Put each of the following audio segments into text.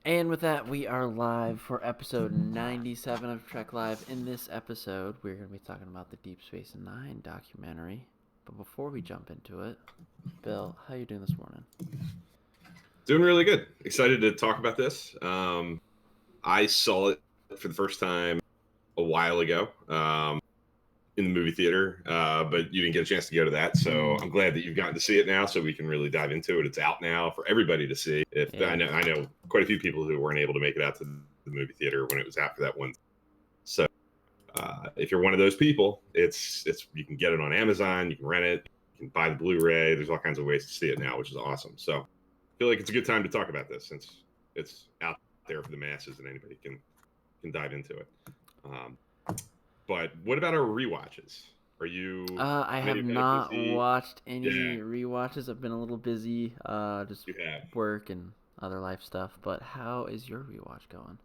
And with that, we are live for episode 97 of Trek Live. In this episode, we're going to be talking about the Deep Space Nine documentary. But before we jump into it, Bill, how you doing this morning? Doing really good. Excited to talk about this. I saw it for the first time a while ago in the movie theater, but you didn't get a chance to go to that. So I'm glad that you've gotten to see it now, so we can really dive into it. It's out now for everybody to see. I know quite a few people who weren't able to make it out to the movie theater when it was after that one. So if you're one of those people, it's you can get it on Amazon, you can rent it, you can buy the Blu-ray. There's all kinds of ways to see it now, which is awesome. So I feel like it's a good time to talk about this since it's out there for the masses and anybody can dive into it. But what about our rewatches? Are you? I have not watched any rewatches. I've been a little busy, just work and other life stuff. But how is your rewatch going?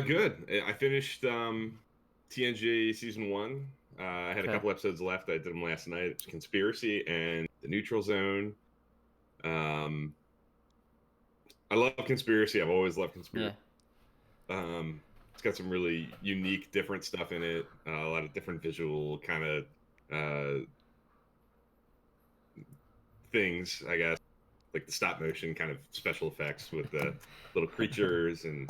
Good. I finished TNG season 1. I had a couple episodes left. I did them last night. It's Conspiracy and The Neutral Zone. I love Conspiracy. I've always loved Conspiracy. Yeah. It's got some really unique, different stuff in it. A lot of different visual kind of things, I guess, like the stop motion kind of special effects with the little creatures and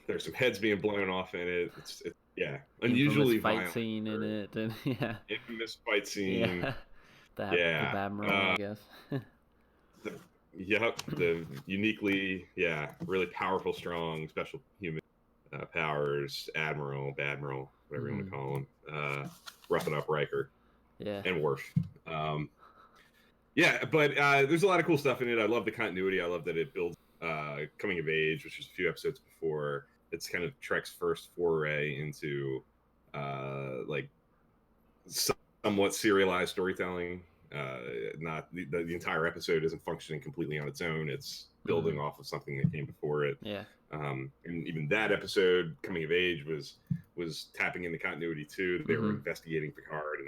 there's some heads being blown off in it. It's unusually fight scene in it, and infamous fight scene. The Admiral, I guess. The uniquely, really powerful, strong, special human powers, Admiral, Badmiral, whatever you want to call him, roughing up Riker, and Worf. But there's a lot of cool stuff in it. I love the continuity. I love that it builds coming of age, which was a few episodes before. It's kind of Trek's first foray into like somewhat serialized storytelling. Not the entire episode isn't functioning completely on its own. It's building off of something that came before it. And even that episode, coming of age, was tapping into continuity too. They were investigating Picard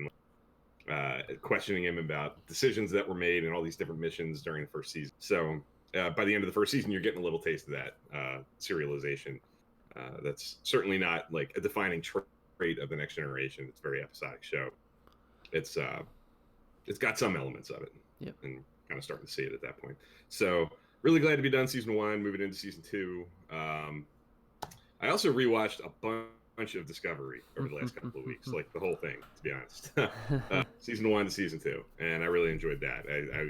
and questioning him about decisions that were made and all these different missions during the first season. So by the end of the first season, you're getting a little taste of that serialization. That's certainly not like a defining trait of the Next Generation. It's a very episodic show. It's got some elements of it, and kind of starting to see it at that point. So really glad to be done season 1, moving into season 2. I also rewatched a bunch of Discovery over the last couple of weeks, like the whole thing, to be honest. Season 1 to season 2, and I really enjoyed that.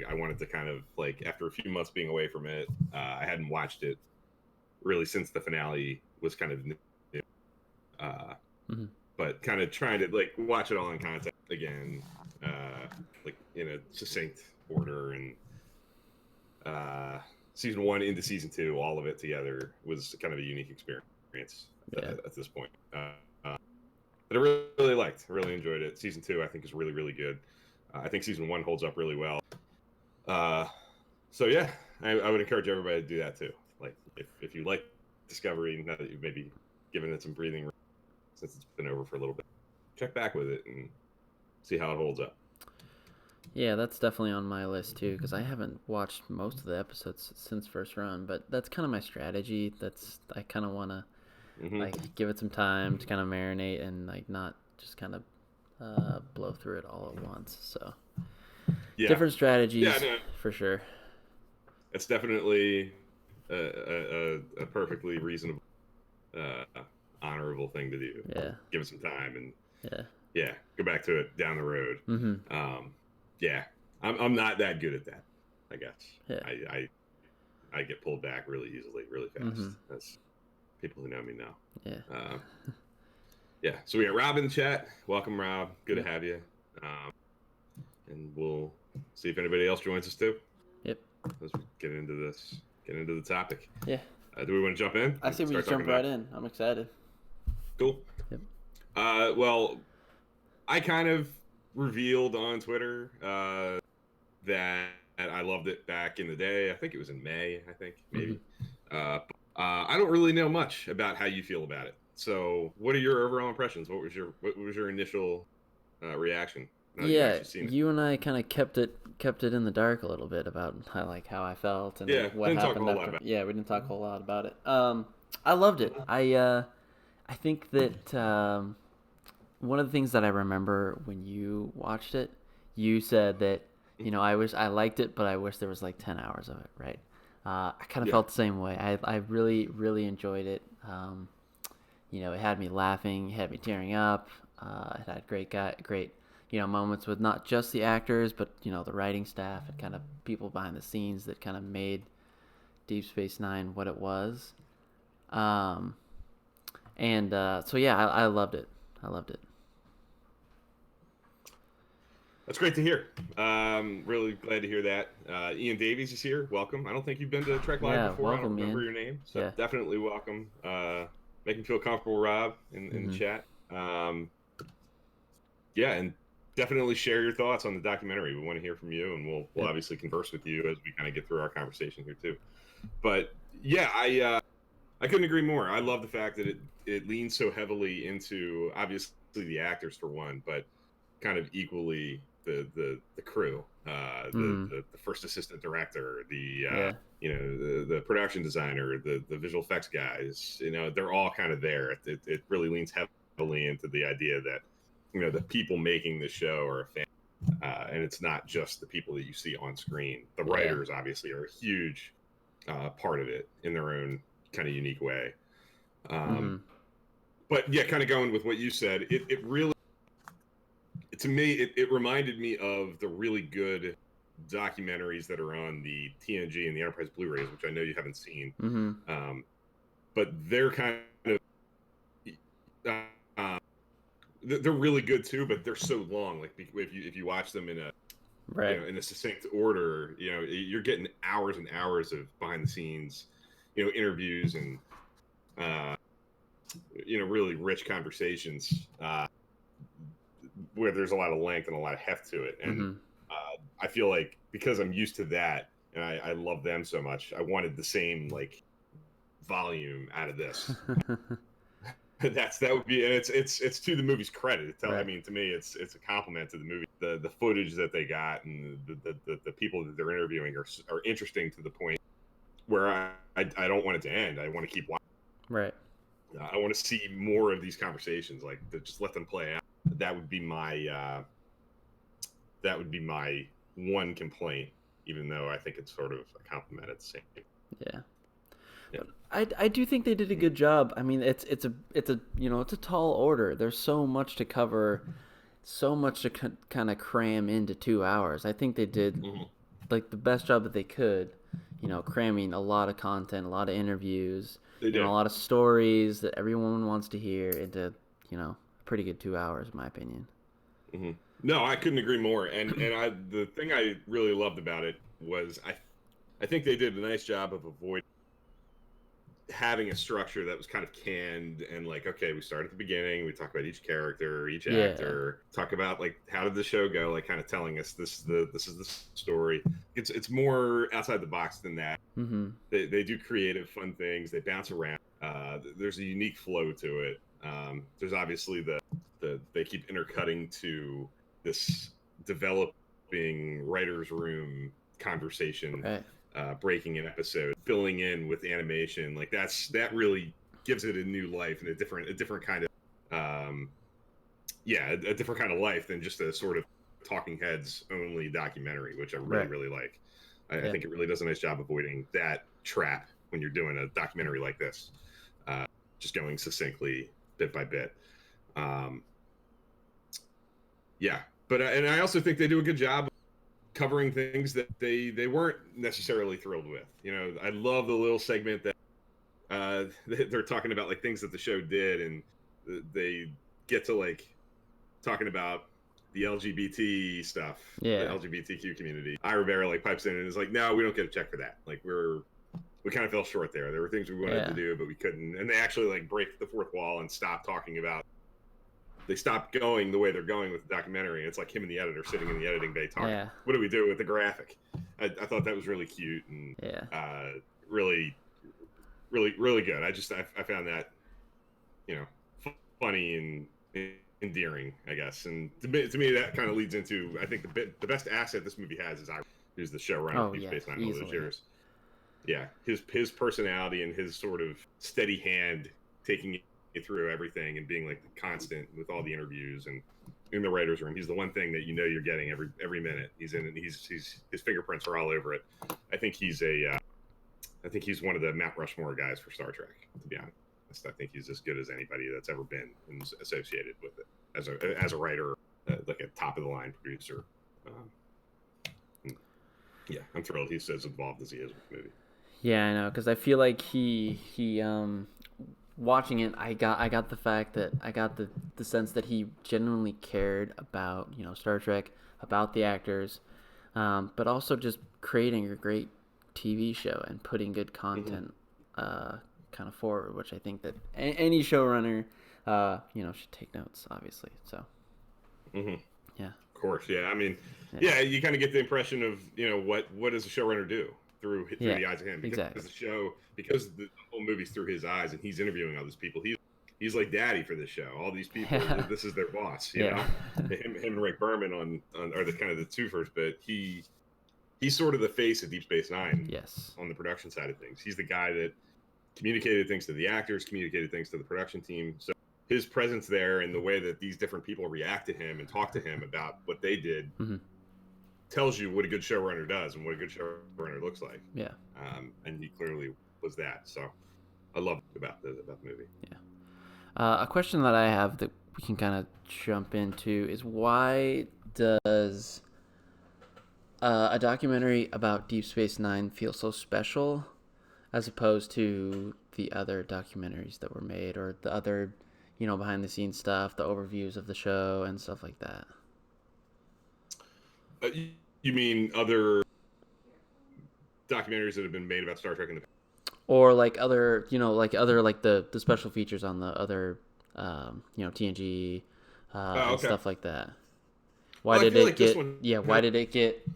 I wanted to kind of, like, after a few months being away from it, I hadn't watched it really since the finale was kind of new. But kind of trying to, like, watch it all in context again, like in a succinct order, and season 1 into season 2, all of it together was kind of a unique experience at this point. But I really liked, really enjoyed it. Season 2, I think, is really, really good. I think season 1 holds up really well. So yeah, I would encourage everybody to do that too. Like, if you like Discovery, now that you've maybe given it some breathing room since it's been over for a little bit, check back with it and see how it holds up. Yeah, that's definitely on my list too, because I haven't watched most of the episodes since first run, but that's kind of my strategy. I kind of want to like give it some time to kind of marinate and like not just kind of blow through it all at once. So different strategies for sure. It's definitely a perfectly reasonable, honorable thing to do. Yeah, give it some time and go back to it down the road. I'm not that good at that, I guess. I get pulled back really easily, really fast. That's people who know me know. So we got Rob in the chat. Welcome, Rob. Good to have you. And we'll see if anybody else joins us too. Let's get into the topic. Do we want to jump in? I say we just jump right in. I'm excited. Cool. Well, I kind of revealed on Twitter that I loved it back in the day. I think it was in May, maybe. I don't really know much about how you feel about it. So what are your overall impressions? What was your initial reaction? You and I kind of kept it kept it in the dark a little bit about how I felt and Yeah, what didn't talk a happened whole lot after. about Yeah, we didn't talk a whole lot about it. I loved it. I think that one of the things that I remember when you watched it, you said that I liked it, but I wish there was like 10 hours of it. Right? I kind of Yeah. felt the same way. I really really enjoyed it. It had me laughing, it had me tearing up. It had great moments with not just the actors, but the writing staff and kind of people behind the scenes that kind of made Deep Space Nine what it was. Um, and so yeah, I loved it. I loved it. That's great to hear. Really glad to hear that. Ian Davies is here. Welcome. I don't think you've been to Trek Live Yeah, before. I don't welcome, remember Ian. your name, so Yeah. definitely welcome. Make him feel comfortable, Rob, in the Mm-hmm. chat. Yeah, and definitely share your thoughts on the documentary. We want to hear from you, and we'll Yep. obviously converse with you as we kind of get through our conversation here too. But yeah, I couldn't agree more. I love the fact that it leans so heavily into obviously the actors for one, but kind of equally the crew, Mm-hmm. the first assistant director, Yeah. the production designer, the visual effects guys. They're all kind of there. It really leans heavily into the idea that the people making the show are a fan, and it's not just the people that you see on screen. The Yeah. writers obviously are a huge part of it in their own kind of unique way. Mm-hmm. But yeah, kind of going with what you said, it really, to me, it reminded me of the really good documentaries that are on the TNG and the Enterprise Blu-rays, which I know you haven't seen. Mm-hmm. But they're kind of uh, they're really good too, but they're so long. Like if you watch them in a Right. in a succinct order, you're getting hours and hours of behind the scenes, interviews and uh, really rich conversations where there's a lot of length and a lot of heft to it. And Mm-hmm. I feel like because I'm used to that and I love them so much, I wanted the same like volume out of this. That would be, and it's to the movie's credit. I Right. mean, to me, it's a compliment to the movie. The footage that they got and the people that they're interviewing are interesting to the point where I don't want it to end. I want to keep watching. Right. I want to see more of these conversations. Like just let them play out. That would be my one complaint. Even though I think it's sort of a compliment at the same time. Yeah. Yeah. I do think they did a good job. I mean, it's a it's a tall order. There's so much to cover, so much to kind of cram into 2 hours. I think they did Mm-hmm. like the best job that they could. Cramming a lot of content, a lot of interviews, They and a did. lot of stories that everyone wants to hear into a pretty good 2 hours, in my opinion. Mm-hmm. No, I couldn't agree more. The thing I really loved about it was I think they did a nice job of avoiding having a structure that was kind of canned and like, okay, we start at the beginning, we talk about each character, each Yeah. actor, talk about like how did the show go, like kind of telling us this is the story. It's more outside the box than that. Mm-hmm. They do creative, fun things. They bounce around. There's a unique flow to it. There's obviously they keep intercutting to this developing writers' room conversation, Right. breaking an episode, filling in with animation. Like that really gives it a new life and a different kind of a different kind of life than just a sort of talking heads only documentary, which I really Right. really like. I Yeah. think it really does a nice job avoiding that trap when you're doing a documentary like this. Just going succinctly, bit by bit. Um, yeah, but and I also think they do a good job of covering things that they weren't necessarily thrilled with. I love the little segment that they're talking about like things that the show did, and they get to like talking about the LGBT stuff, the Yeah. LGBTQ community. Ira Bear like pipes in and is like, "No, we don't get a check for that. Like we kind of fell short there. There were things we wanted to Yeah. do, but we couldn't." And they actually like break the fourth wall and stop talking about. They stopped going the way they're going with the documentary. It's like him and the editor sitting in the editing bay talking. Yeah. What do we do with the graphic? I thought that was really cute and Yeah. really, really, really good. I found that funny and endearing, I guess. And to me that kind of leads into, I think the best asset this movie has is who's the showrunner of Deep Space Nine all those years. Yeah, his personality and his sort of steady hand taking you through everything and being like the constant with all the interviews and in the writers' room. He's the one thing that you know you're getting every minute. He's in it. He's his fingerprints are all over it. I think he's one of the Mount Rushmore guys for Star Trek. To be honest, I think he's as good as anybody that's ever been associated with it as a writer, like a top of the line producer. Yeah, I'm thrilled he's as involved as he is with the movie. Yeah, I know, because I feel like he watching it, I got the fact that I got the sense that he genuinely cared about, you know, Star Trek, about the actors, but also just creating a great TV show and putting good content kind of forward, which I think that any showrunner, you know, should take notes, obviously. So, yeah, of course, yeah. I mean, yeah, you kind of get the impression of, you know, what does a showrunner do through the eyes of him, because because the whole movie's through his eyes, and he's interviewing all these people. He's like daddy for this show. All these people, this is their boss. You know, him and Rick Berman on are the kind of the twofers, but he's sort of the face of Deep Space Nine. Yes, on the production side of things, he's the guy that communicated things to the actors, communicated things to the production team. So his presence there and the way that these different people react to him and talk to him about what they did tells you what a good showrunner does and what a good showrunner looks like. Yeah. And he clearly was that. So I love about the movie. Yeah. A question that I have that we can kind of jump into is, why does a documentary about Deep Space Nine feel so special as opposed to the other documentaries that were made, or the other, you know, behind the scenes stuff, the overviews of the show and stuff like that? You mean other documentaries that have been made about Star Trek in the past? Or like other, you know, like other, like the special features on the other, you know, TNG and stuff like that. Why did it get? Yeah, why did it get?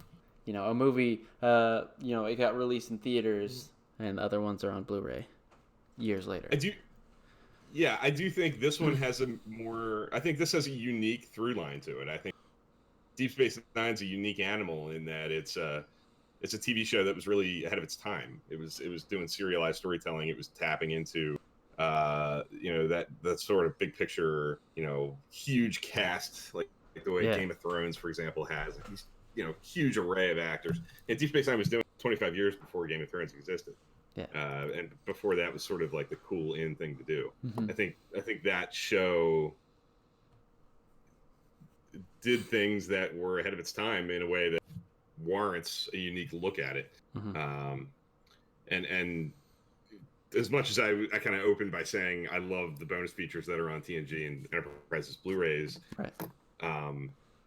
You know, a movie. You know, it got released in theaters, and other ones are on Blu-ray years later. I do think this one has a more. I think this has a unique through line to it. I think Deep Space Nine's a unique animal in that it's a TV show that was really ahead of its time. It was doing serialized storytelling. It was tapping into you know, that sort of big picture, you know, huge cast, like the way Game of Thrones, for example, has these, you know, huge array of actors. And Deep Space Nine was doing 25 years before Game of Thrones existed. Yeah. And before that was sort of like the cool in thing to do. I think that show did things that were ahead of its time in a way that warrants a unique look at it. And as much as I kind of opened by saying I love the bonus features that are on TNG and Enterprise's Blu-rays, right.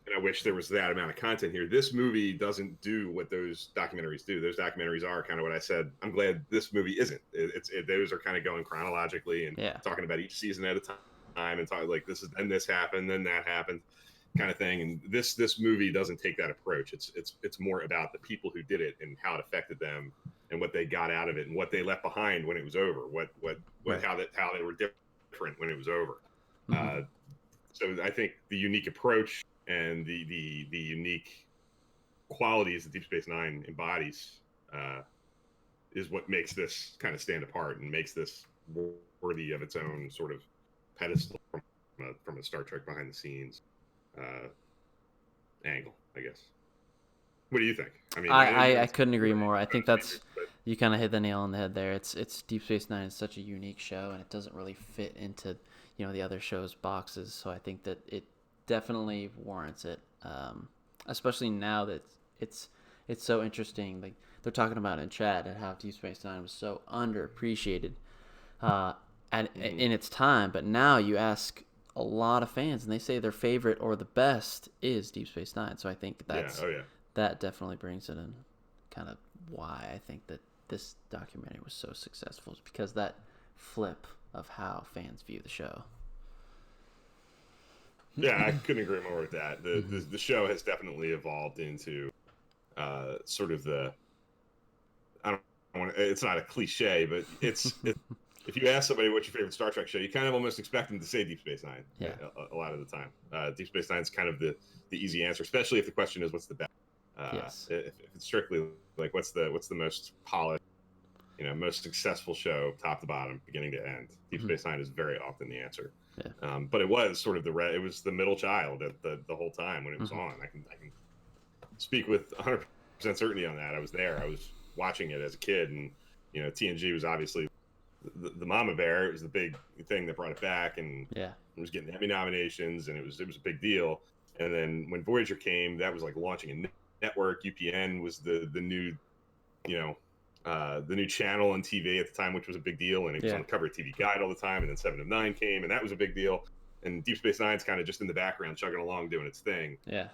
And I wish there was that amount of content here. This movie doesn't do what those documentaries do. Those documentaries are kind of what I said. I'm glad this movie isn't. Those are kind of going chronologically and talking about each season at a time and talking like this happened, then that happened, kind of thing. And this movie doesn't take that approach. It's more about the people who did it and how it affected them and what they got out of it and what they left behind when it was over. How they were different when it was over. So I think the unique approach and the unique qualities that Deep Space Nine embodies is what makes this kind of stand apart and makes this worthy of its own sort of pedestal from a Star Trek behind the scenes angle, I guess. What do you think? I mean, I couldn't agree more. I think that's you kind of hit the nail on the head there. It's Deep Space Nine is such a unique show, and it doesn't really fit into, you know, the other shows' boxes. So I think that it definitely warrants it, especially now that it's so interesting. Like they're talking about in chat and how Deep Space Nine was so underappreciated in its time, but now you ask a lot of fans and they say their favorite or the best is Deep Space Nine. So I think that definitely brings it in, kind of why I think that this documentary was so successful, is because that flip of how fans view the show. Yeah, I couldn't agree more with that. The show has definitely evolved into sort of the, I don't want to, it's not a cliche, but it's if you ask somebody what's your favorite Star Trek show, you kind of almost expect them to say Deep Space Nine. Yeah. A lot of the time, Deep Space Nine is kind of the easy answer, especially if the question is what's the best. Yes. If it's strictly like what's the most polished, most successful show, top to bottom, beginning to end, Deep Space Nine is very often the answer. Yeah. But it was sort of it was the middle child at the whole time when it was on. I can speak with 100% certainty on that. I was there. I was watching it as a kid, and TNG was obviously the mama bear. It was the big thing that brought it back, and Yeah. it was getting Emmy nominations, and it was a big deal. And then when Voyager came, that was like launching a network. UPN was the new, the new channel on TV at the time, which was a big deal, and it was on the cover of TV Guide all the time. And then 7 of 9 came, and that was a big deal. And Deep Space Nine's kind of just in the background, chugging along, doing its thing. Yeah.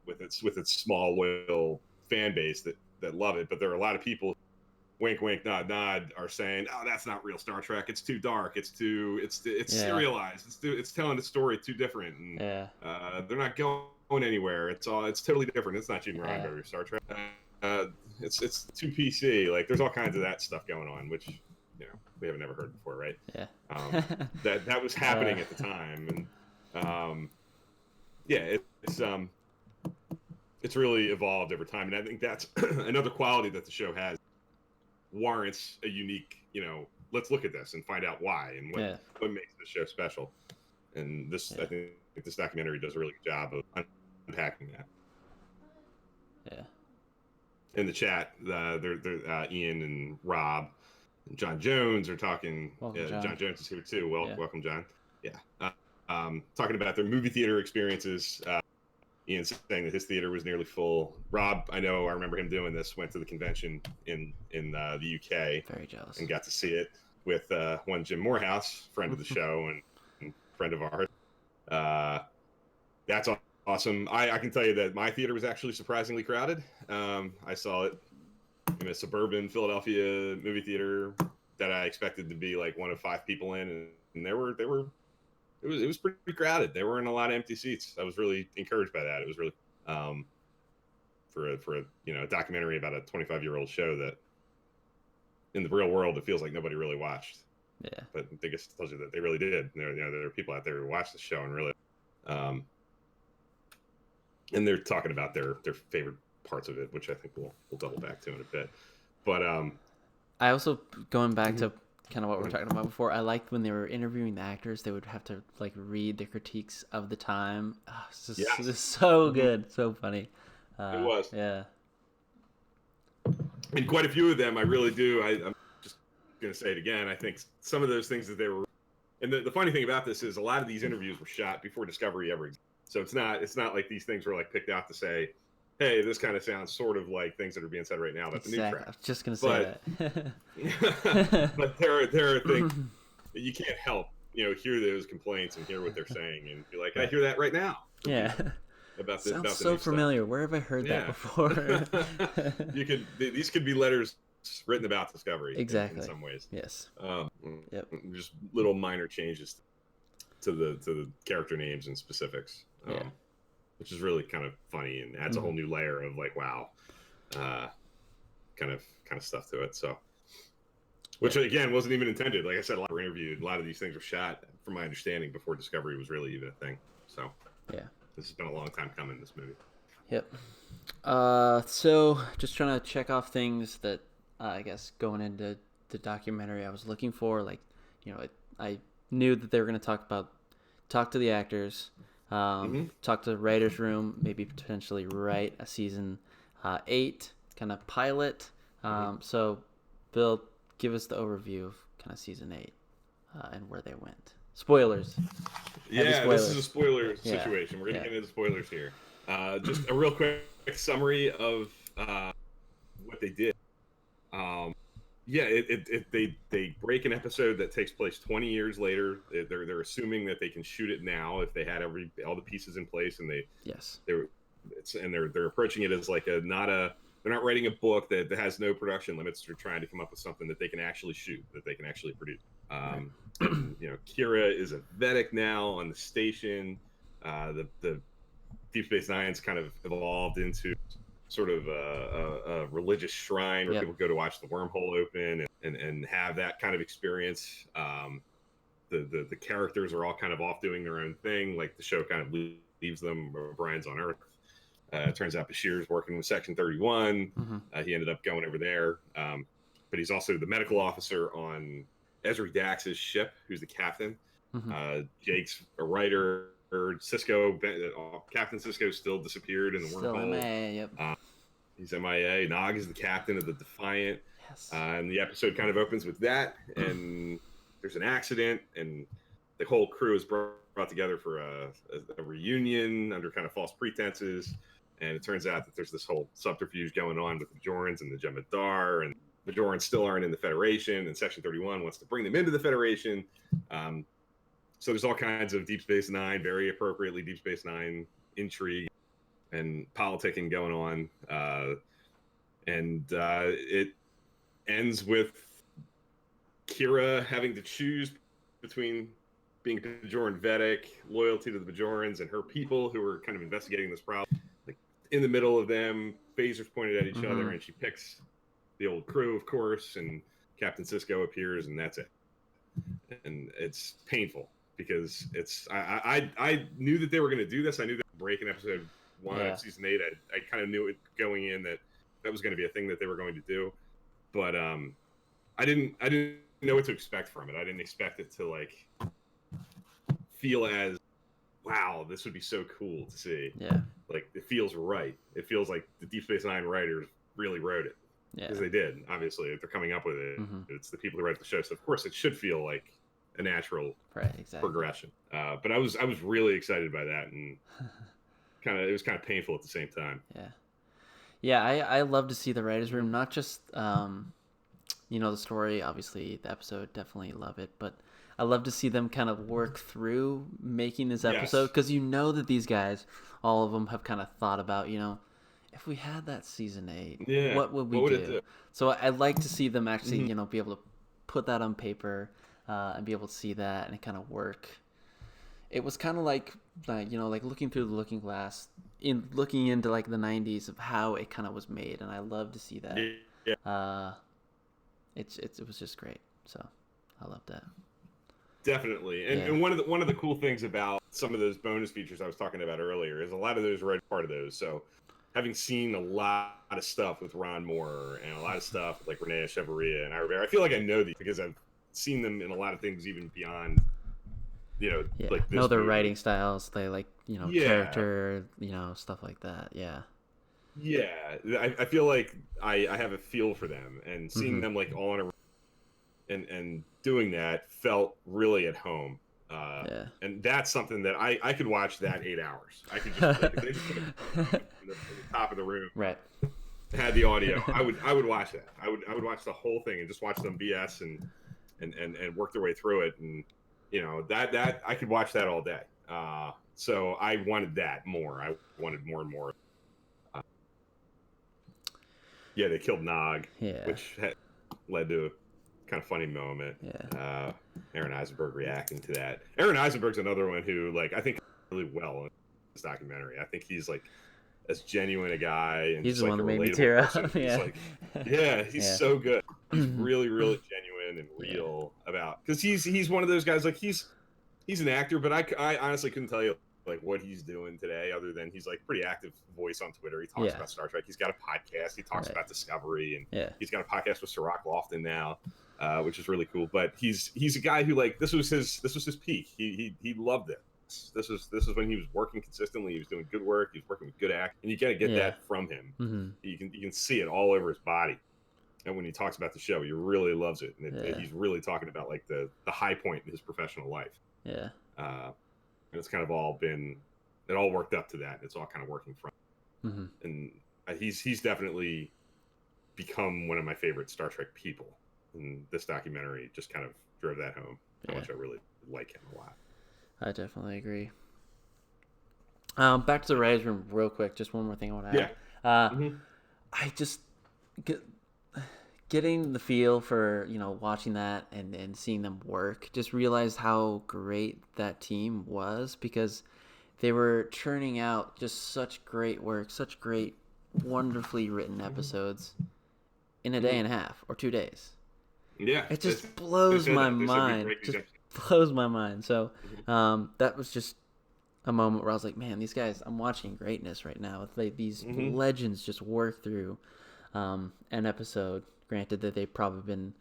With its small loyal fan base that love it. But there are a lot of people, wink wink nod nod, are saying, oh, that's not real Star Trek, it's too dark, it's serialized, it's telling the story too different, and they're not going anywhere, it's totally different, it's not Gene Roddenberry Star Trek, it's too PC. Like there's all kinds of that stuff going on, which we haven't never heard before, right? That was happening at the time, and it's really evolved over time, and I think that's another quality that the show has, warrants a unique, let's look at this and find out why and what makes the show special. And this, I think this documentary does a really good job of unpacking that. Yeah. In the chat, they're Ian and Rob and John Jones are talking. John Jones is here too. Welcome, John. Yeah. Talking about their movie theater experiences. Ian saying that his theater was nearly full. Rob, I remember him doing this, went to the convention in the UK. Very jealous. And got to see it with one Jim Morehouse, friend of the show and friend of ours. That's awesome. I can tell you that my theater was actually surprisingly crowded. I saw it in a suburban Philadelphia movie theater that I expected to be like one of 5 people in, and it was pretty crowded. There weren't a lot of empty seats. I was really encouraged by that. It was really for a documentary about a 25-year-old show that in the real world it feels like nobody really watched. Yeah. But I think it tells you that they really did. There are people out there who watched the show and really and they're talking about their favorite parts of it, which I think we'll double back to in a bit. But I also, going back to kind of what we were talking about before, I liked when they were interviewing the actors, they would have to like read the critiques of the time. This is so good, so funny. It was. Yeah. And quite a few of them, I really do. I'm just going to say it again. I think some of those things that they were, and the funny thing about this is a lot of these interviews were shot before Discovery ever existed. So it's not like these things were like picked out to say, hey, this kind of sounds sort of like things that are being said right now about the new track. I was just going to say that. But there are things that you can't help, hear those complaints and hear what they're saying and be like, I hear that right now. Yeah. About this, sounds about so familiar. Where have I heard that before? These could be letters written about Discovery. Exactly. In some ways. Yes. Just little minor changes to the character names and specifics. Which is really kind of funny and adds a whole new layer of like, wow, kind of stuff to it. So, which again wasn't even intended. Like I said, a lot were interviewed. A lot of these things were shot, from my understanding, before Discovery was really even a thing. So, this has been a long time coming. This movie. Yep. So just trying to check off things that I guess going into the documentary I was looking for. Like, I knew that they were going to talk to the actors. Talk to the writer's room, maybe potentially write a season 8 kind of pilot. So, Bill, give us the overview of kind of season 8 and where they went. Spoilers. Yeah, this is a spoiler situation. We're going to get into spoilers here. Just a real quick summary of what they did. They break an episode that takes place 20 years later. They're assuming that they can shoot it now if they had all the pieces in place, and they're approaching it as like they're not writing a book that has no production limits. They're trying to come up with something that they can actually shoot, that they can actually produce. Kira is a Vedic now on the station. The Deep Space Nine's kind of evolved into sort of a religious shrine where Yep. people go to watch the wormhole open and have that kind of experience. The characters are all kind of off doing their own thing. Like the show kind of leaves them. Brian's on Earth. It turns out Bashir's working with Section 31. He ended up going over there. But he's also the medical officer on Ezri Dax's ship, who's the captain. Jake's a writer. Cisco, Captain Cisco still disappeared in the wormhole. MIA, yep. He's MIA. Nog is the captain of the Defiant. Yes. And the episode kind of opens with that. And there's an accident. And the whole crew is brought together for a reunion under kind of false pretenses. And it turns out that there's this whole subterfuge going on with the Bajorans and the Jem'Hadar. And the Bajorans still aren't in the Federation. And Section 31 wants to bring them into the Federation. So there's all kinds of Deep Space Nine, very appropriately Deep Space Nine intrigue and politicking going on. It ends with Kira having to choose between being Bajoran Vedic, loyalty to the Bajorans, and her people who are kind of investigating this problem. Like in the middle of them, phasers pointed at each other, and she picks the old crew, of course, and Captain Cisco appears, and that's it. And it's painful. Because I knew that they were going to do this. I knew that break in episode 1 of season 8. I kind of knew it going in that was going to be a thing that they were going to do, but I didn't know what to expect from it. I didn't expect it to like feel as wow, this would be so cool to see. Yeah, like it feels right. It feels like the Deep Space Nine writers really wrote it because they did. Obviously, if they're coming up with it, it's the people who write the show. So of course, it should feel like a natural progression. But I was really excited by that, and it was kind of painful at the same time. I love to see the writers' room, not just the story, obviously the episode, definitely love it, but I love to see them kind of work through making this episode, because that these guys, all of them, have kind of thought about, if we had that season 8, what would we do? So I like to see them actually be able to put that on paper and be able to see that and kind of work. It was kind of like looking through the looking glass, looking into like the 90s of how it kind of was made, and I love to see that. It was just great, so I love that. Definitely. And one of the cool things about some of those bonus features I was talking about earlier is a lot of those are part of those. So having seen a lot of stuff with Ron Moore and a lot of stuff with like Renee Echevarria and Ira Bear, I feel like I know these because I've seen them in a lot of things even beyond, like this know their movie. writing styles. They like, character, stuff like that. Yeah. Yeah. I feel like I have a feel for them, and seeing them like all in a and doing that felt really at home. And that's something that I could watch that 8 hours. I could just, like, if they just put it in the top of the room, right? Had the audio, I would watch that. I would watch the whole thing and just watch them BS and work their way through it, and that I could watch that all day. So I wanted that more. I wanted more and more. They killed Nog, which led to a kind of funny moment. Aaron Eisenberg reacting to that. Aaron Eisenberg's another one who, like, I think really well in this documentary. I think he's like as genuine a guy, and he's just the like one a that made me relatable tear person. up. He's so good. He's really, really genuine and real about, because he's one of those guys, like he's an actor, but I honestly couldn't tell you like what he's doing today, other than he's like pretty active voice on Twitter. He talks about Star Trek. He's got a podcast. He talks about Discovery, and he's got a podcast with Sirach Lofton now, which is really cool. But he's a guy who, like, this was his peak. He loved it. This is when he was working consistently. He was doing good work. He was working with good actors, and you got to get that from him. You can see it all over his body. And when he talks about the show, he really loves it, and he's really talking about like the high point in his professional life. And it's kind of all it all worked up to that. It's all kind of working from, and he's definitely become one of my favorite Star Trek people. And this documentary just kind of drove that home. How much I really like him a lot. I definitely agree. Back to the writers' room real quick. Just one more thing I want to add. I just getting the feel for, watching that and seeing them work, just realized how great that team was, because they were churning out just such great work, such great wonderfully written episodes in a day and a half or 2 days. Yeah, It just blows my mind. Just blows my mind. So that was just a moment where I was like, man, these guys, I'm watching greatness right now. These legends just work through an episode. Granted that they've probably been,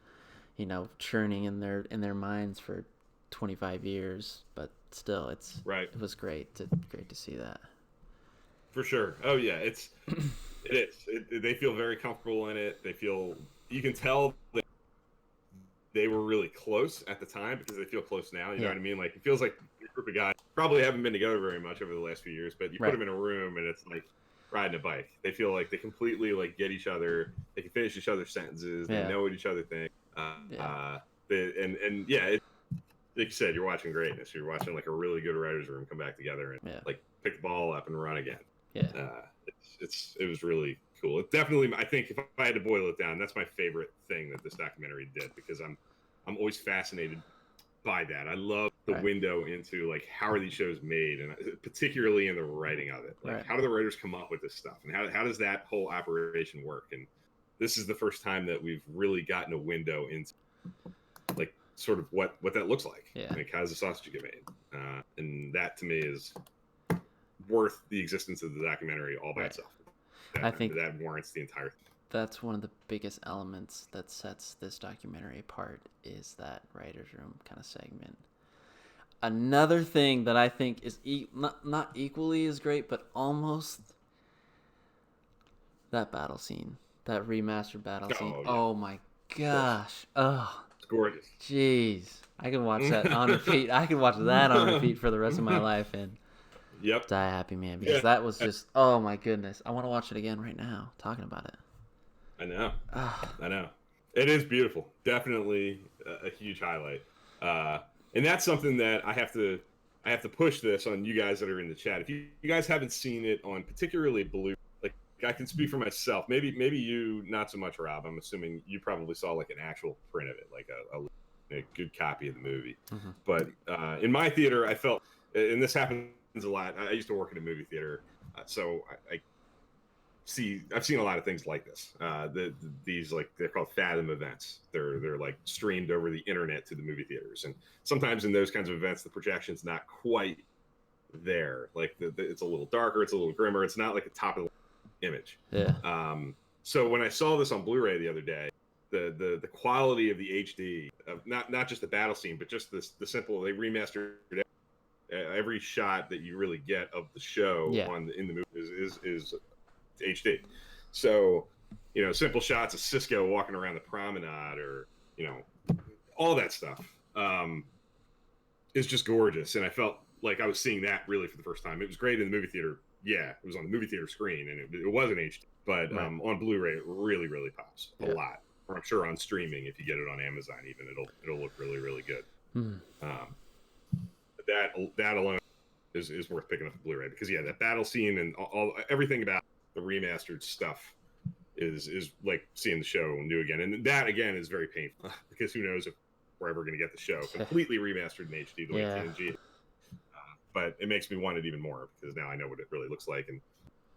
churning in their minds for 25 years, but still, it was great to see that. For sure. Oh yeah, it is. They feel very comfortable in it. You can tell that they were really close at the time because they feel close now. You know what I mean? Like, it feels like a group of guys probably haven't been together very much over the last few years, but you put them in a room and it's like riding a bike. They feel like they completely like get each other. They can finish each other's sentences. They know what each other think. Like you said, you're watching greatness. You're watching like a really good writer's room come back together and like pick the ball up and run again. Yeah. It was really cool. It definitely, I think if I had to boil it down, that's my favorite thing that this documentary did, because I'm always fascinated by that. I love the window into like how are these shows made, and particularly in the writing of it. Like how do the writers come up with this stuff, and how does that whole operation work? And this is the first time that we've really gotten a window into like sort of what that looks like. Like how does the sausage get made? And that to me is worth the existence of the documentary all by itself. I think that warrants the entire thing. That's one of the biggest elements that sets this documentary apart, is that writer's room kind of segment. Another thing that I think is not equally as great, but almost, that battle scene, that remastered battle scene. Yeah. Oh my gosh. Oh, it's gorgeous. Jeez. I can watch that on repeat. I can watch that on repeat for the rest of my life and die happy, man, because that was just, oh my goodness. I want to watch it again right now, talking about it. I know. I know. It is beautiful. Definitely a huge highlight. And that's something that I have to push this on you guys that are in the chat. If you guys haven't seen it on particularly Blue, like, I can speak for myself. Maybe you not so much, Rob. I'm assuming you probably saw like an actual print of it, like a good copy of the movie. Mm-hmm. But in my theater, I felt, and this happens a lot. I used to work in a movie theater, so I've seen a lot of things like this. These, like, they're called Fathom events. They're like streamed over the internet to the movie theaters, and sometimes in those kinds of events, the projection's not quite there. Like it's a little darker, it's a little grimmer. It's not like a top of the image. Yeah. So when I saw this on Blu-ray the other day, the quality of the HD of not just the battle scene, but just the simple, they remastered every shot that you really get of the show in the movie is HD. So, simple shots of Cisco walking around the promenade, or, all that stuff is just gorgeous. And I felt like I was seeing that really for the first time. It was great in the movie theater. Yeah, it was on the movie theater screen, and it wasn't HD. But on Blu-ray, it really, really pops a lot. Or I'm sure on streaming, if you get it on Amazon, even it'll look really, really good. That alone is worth picking up the Blu-ray, because that battle scene and everything about the remastered stuff is like seeing the show new again, and that again is very painful because who knows if we're ever going to get the show completely remastered in HD the way TNG. But it makes me want it even more, because now I know what it really looks like. And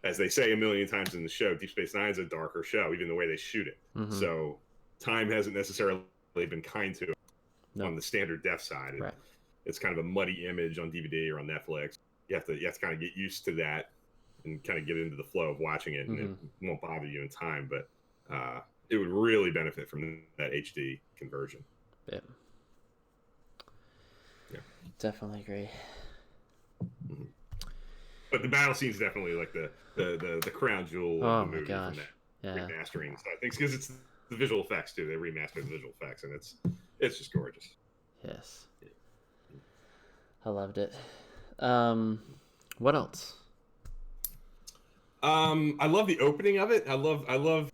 as they say a million times in the show, Deep Space Nine is a darker show, even the way they shoot it. Mm-hmm. So time hasn't necessarily been kind to it on the standard def side. It's kind of a muddy image on DVD or on Netflix. You have to kind of get used to that and kind of get into the flow of watching it, and it won't bother you in time. But it would really benefit from that HD conversion. Yeah. Definitely agree. Mm-hmm. But the battle scene is definitely like the crown jewel of the movie. From that remastering side of things, because it's the visual effects too. They remastered the visual effects, and it's just gorgeous. Yes. I loved it. What else? I love the opening of it. I love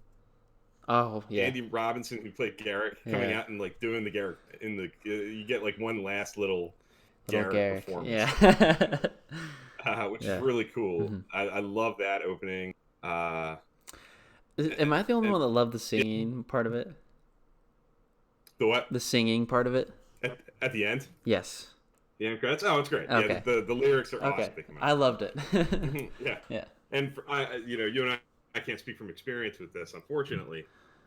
Andy Robinson, who played Garrick, coming out and like doing the Garrick in the you get like one last little Garrick performance. Which is really cool. Mm-hmm. I love that opening. Am I the only one that loved the singing part of it? The what? The singing part of it? At the end? Yes. The end credits? Oh, it's great. Okay. Yeah, the lyrics are awesome. I loved it. Yeah. And you and I I can't speak from experience with this, unfortunately,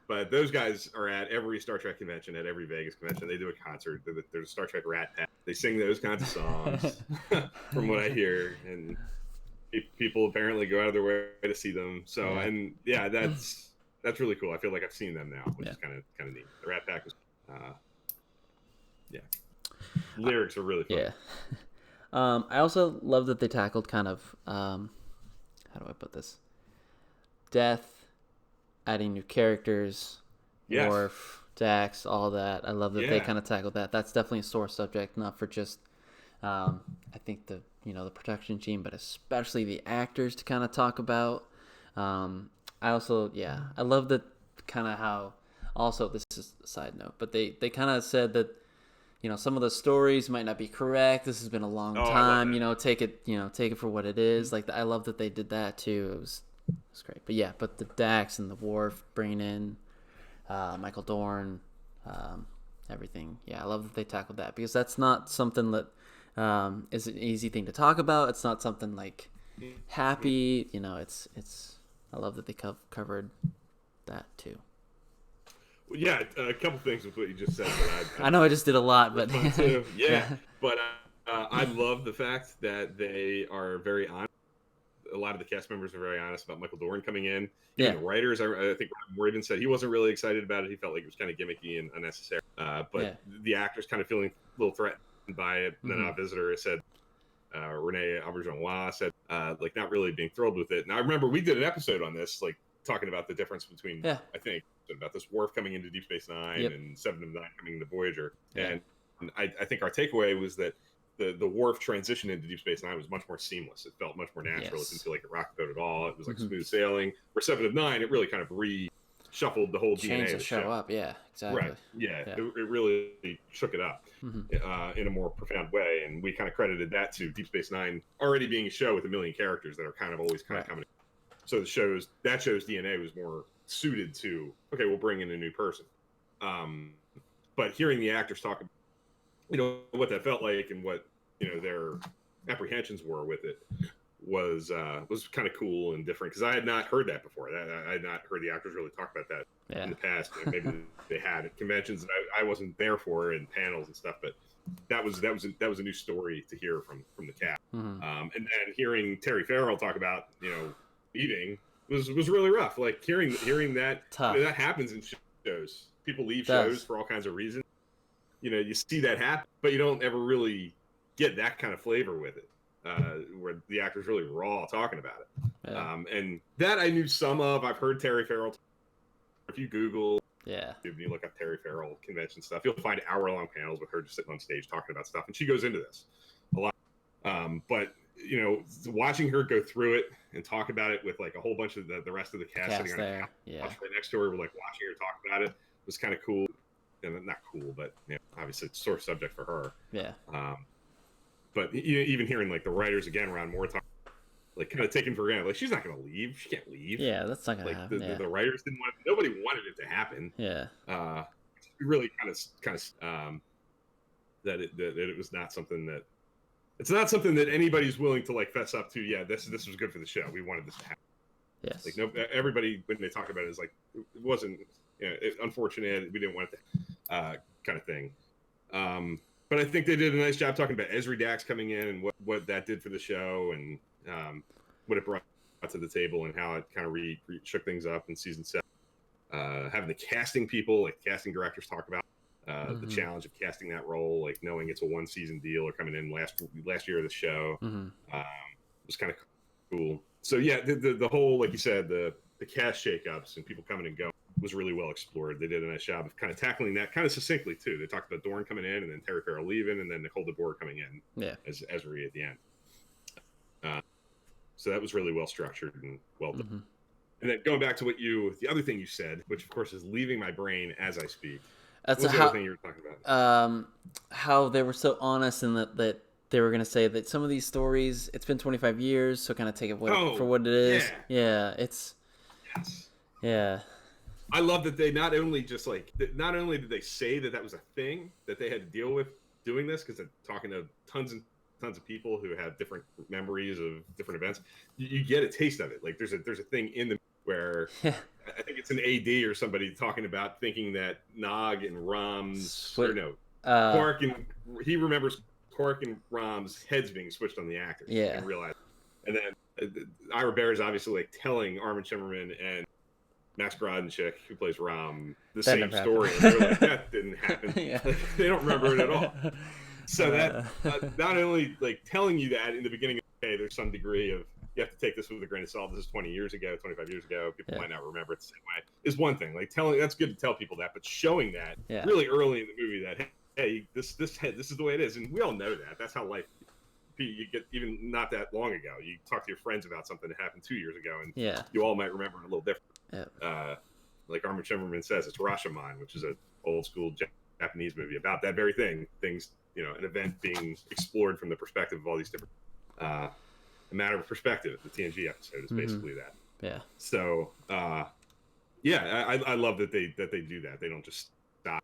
but those guys are at every Star Trek convention, at every Vegas convention. They do a concert. There's a Star Trek Rat Pack. They sing those kinds of songs, from what I hear, and people apparently go out of their way to see them. So, and yeah, that's really cool. I feel like I've seen them now, which is kind of neat. The Rat Pack was, lyrics are really fun. Yeah. I also love that they tackled kind of, how do I put this? Death, adding new characters, Worf, Dax, all that. I love that they kind of tackled that. That's definitely a sore subject, not for just, I think the production team, but especially the actors to kind of talk about. I also, I love that kind of how, also, this is a side note, but they kind of said that, some of the stories might not be correct. This has been a long time. Take it for what it is. Like, I love that they did that too. It was great. But the Dax and the Worf bringing in Michael Dorn, everything. Yeah, I love that they tackled that, because that's not something that is an easy thing to talk about. It's not something like happy. It's. I love that they covered that too. Yeah, a couple things with what you just said. I know I just did a lot, but but I love the fact that they are very honest. A lot of the cast members are very honest about Michael Dorn coming in. Even the writers, I think Morgan said he wasn't really excited about it. He felt like it was kind of gimmicky and unnecessary. But the actors kind of feeling a little threatened by it. And then a visitor said, Renee Auberjonois said, like, not really being thrilled with it. And I remember we did an episode on this, like, talking about the difference between, I think, about this Worf coming into Deep Space Nine and 7 of 9 coming into Voyager. And I think our takeaway was that the Worf transition into Deep Space Nine was much more seamless. It felt much more natural. It didn't feel like a rocket boat at all. It was like smooth sailing. For 7 of 9, it really kind of reshuffled the whole DNA of the show. Up. Yeah, exactly. Right. Yeah. It really shook it up in a more profound way. And we kind of credited that to Deep Space Nine already being a show with a million characters that are kind of always kind of coming. So that show's DNA was more suited to, okay, we'll bring in a new person. But hearing the actors talk about, what that felt like and what, their apprehensions were with it was kind of cool and different, because I had not heard that before. I had not heard the actors really talk about that in the past. Maybe they had at conventions that I wasn't there for, and panels and stuff, but that was a new story to hear from the cast. And then hearing Terry Farrell talk about, leaving was really rough. Like hearing that that happens in shows. People leave shows for all kinds of reasons. You see that happen, but you don't ever really get that kind of flavor with it, where the actor's really raw talking about it. And that I knew some of. I've heard Terry Farrell. If you Google, if you look up Terry Farrell convention stuff, you'll find hour-long panels with her just sitting on stage talking about stuff, and she goes into this a lot. But watching her go through it and talk about it with like a whole bunch of the rest of the cast sitting on a couch right next to her, like watching her talk about it was kind of cool. Not cool, but obviously it's a sore subject for her. But even hearing like the writers again around more talk, like kind of taken for granted, like she's not going to leave. She can't leave. Yeah, that's not going to happen. The writers didn't want it. Nobody wanted it to happen. Really kind of that it was not something that. It's not something that anybody's willing to like fess up to. Yeah, this was good for the show. We wanted this to happen. Yes. Like everybody when they talk about it is like it wasn't. Unfortunate. We didn't want it to, kind of thing. But I think they did a nice job talking about Ezri Dax coming in and what that did for the show and what it brought to the table and how it kind of shook things up in season 7. Having the casting people, like casting directors, talk about. The challenge of casting that role, like knowing it's a 1-season deal or coming in last year of the show, was kind of cool. So yeah, the whole, like you said, the cast shakeups and people coming and going was really well explored. They did a nice job of kind of tackling that kind of succinctly too. They talked about Dorn coming in and then Terry Farrell leaving and then Nicole DeBoer coming in as Ezri at the end. So that was really well structured and well done. And then going back to the other thing you said, which of course is leaving my brain as I speak. That's the other thing you were talking about. How they were so honest in that they were going to say that some of these stories, it's been 25 years, so kind of take it for what it is. It's I love that they not only did they say that was a thing that they had to deal with doing this, because they're talking to tons and tons of people who have different memories of different events. You get a taste of it. Like there's a thing in the where I think it's an AD or somebody talking about thinking that Nog and Rom's Quark and he remembers Quark and Rom's heads being switched on the actors and realized. And then Ira Bear is obviously like telling Armin Shimmerman and Max Brodenchik, who plays Rom, the same story. And they're like, that didn't happen. They don't remember it at all. So that not only like telling you that in the beginning, okay, there's some degree of you have to take this with a grain of salt. This is 20 years ago, 25 years ago. People might not remember it the same way. Is one thing. Like that's good to tell people that, but showing that really early in the movie that hey, this is the way it is, and we all know that. That's how life. You get even not that long ago. You talk to your friends about something that happened 2 years ago, and you all might remember it a little different. Like Armin Shimmerman says, it's Rashomon, which is an old school Japanese movie about that very thing. Things, an event being explored from the perspective of all these different. A matter of perspective. The TNG episode is basically that. Yeah. So, I love that they do that. They don't just stop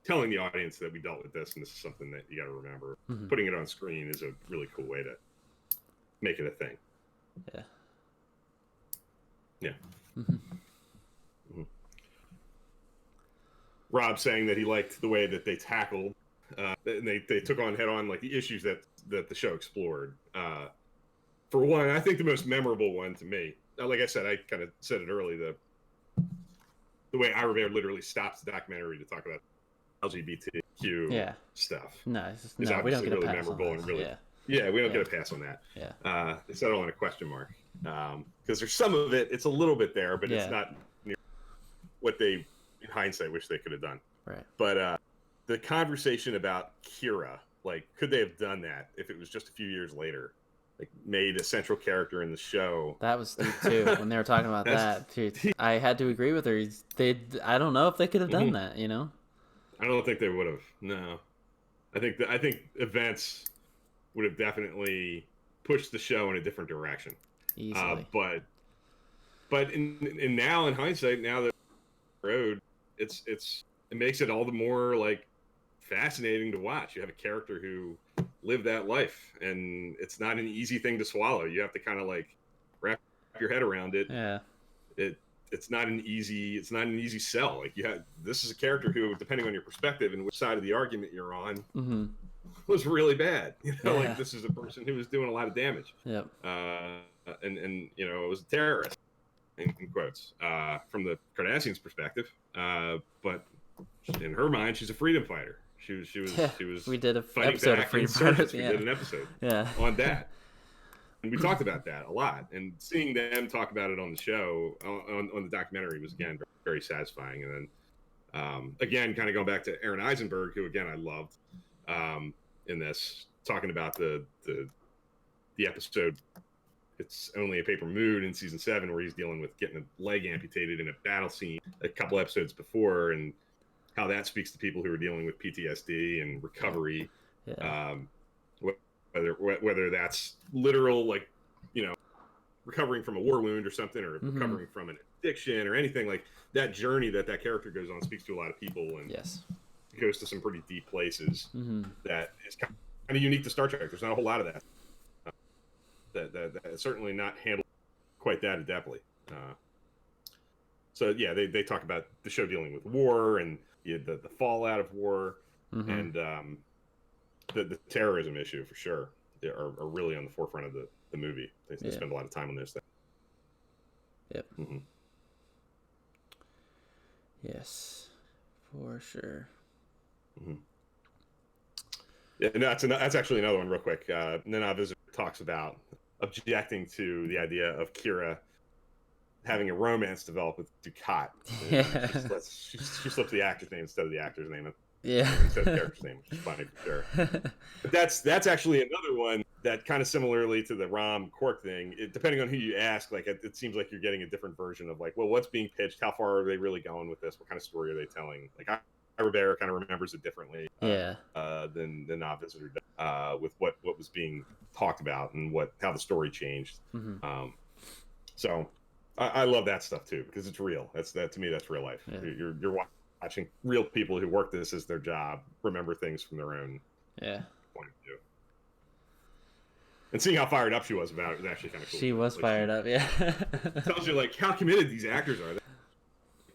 telling the audience that we dealt with this and this is something that you got to remember. Putting it on screen is a really cool way to make it a thing. Rob saying that he liked the way that they tackled and they took on head on like the issues that the show explored. For one, I think the most memorable one to me, like I said, I kind of said it early, the way Ira Bear literally stops the documentary to talk about LGBTQ stuff. No, we don't get really a pass memorable on that. And really, we don't get a pass on that. They settle on a question mark because there's some of it. It's a little bit there, but it's not near what they, in hindsight, wish they could have done. Right. But the conversation about Kira, like, could they have done that if it was just a few years later? Like, made a central character in the show. That was deep too. When they were talking about that, too, I had to agree with her. I don't know if they could have done that. I don't think they would have. No, I think events would have definitely pushed the show in a different direction. Easily. But in now in hindsight, now that road, it makes it all the more like fascinating to watch. You have a character who lived that life, and it's not an easy thing to swallow. You have to kind of like wrap your head around it. Yeah. It's not an easy sell. Like this is a character who, depending on your perspective and which side of the argument you're on, was really bad. Like this is a person who was doing a lot of damage. Yep. And it was a terrorist in quotes from the Cardassians' perspective. But in her mind, she's a freedom fighter. She was. We did an episode of freedom fighters. We did an episode on that. And we talked about that a lot, and seeing them talk about it on the show, on the documentary, was again very, very satisfying. And then, again, kind of going back to Aaron Eisenberg, who again I loved in this, talking about the episode. It's Only a Paper Moon in season 7, where he's dealing with getting a leg amputated in a battle scene a couple episodes before, and how that speaks to people who are dealing with PTSD and recovery. Whether that's literal, like, recovering from a war wound or something, or recovering from an addiction or anything, like that journey that character goes on speaks to a lot of people, and goes to some pretty deep places that is kind of unique to Star Trek. There's not a whole lot of that. That certainly not handled quite that adeptly. So yeah, they talk about the show dealing with war and the fallout of war, and the terrorism issue for sure. They are really on the forefront of the movie. They spend a lot of time on this thing. Yep. Yes, for sure. Yeah, and that's actually another one real quick. Nana Visitor talks about objecting to the idea of Kira having a romance develop with Ducat. She slips the actor's name instead of the actor's name. Instead of the character's name, which is funny for sure. But that's actually another one that kind of similarly to the Rom Quark thing, depending on who you ask, like it seems like you're getting a different version of like, well, what's being pitched? How far are they really going with this? What kind of story are they telling? Like Ira Bear kind of remembers it differently than Nav Visitor does, with what was being talked about and how the story changed. So I love that stuff too, because it's real. To me, that's real life. You're watching real people who work this as their job remember things from their own point of view. And seeing how fired up she was about it was actually kind of cool. She was fired up, yeah. Tells you like how committed these actors are.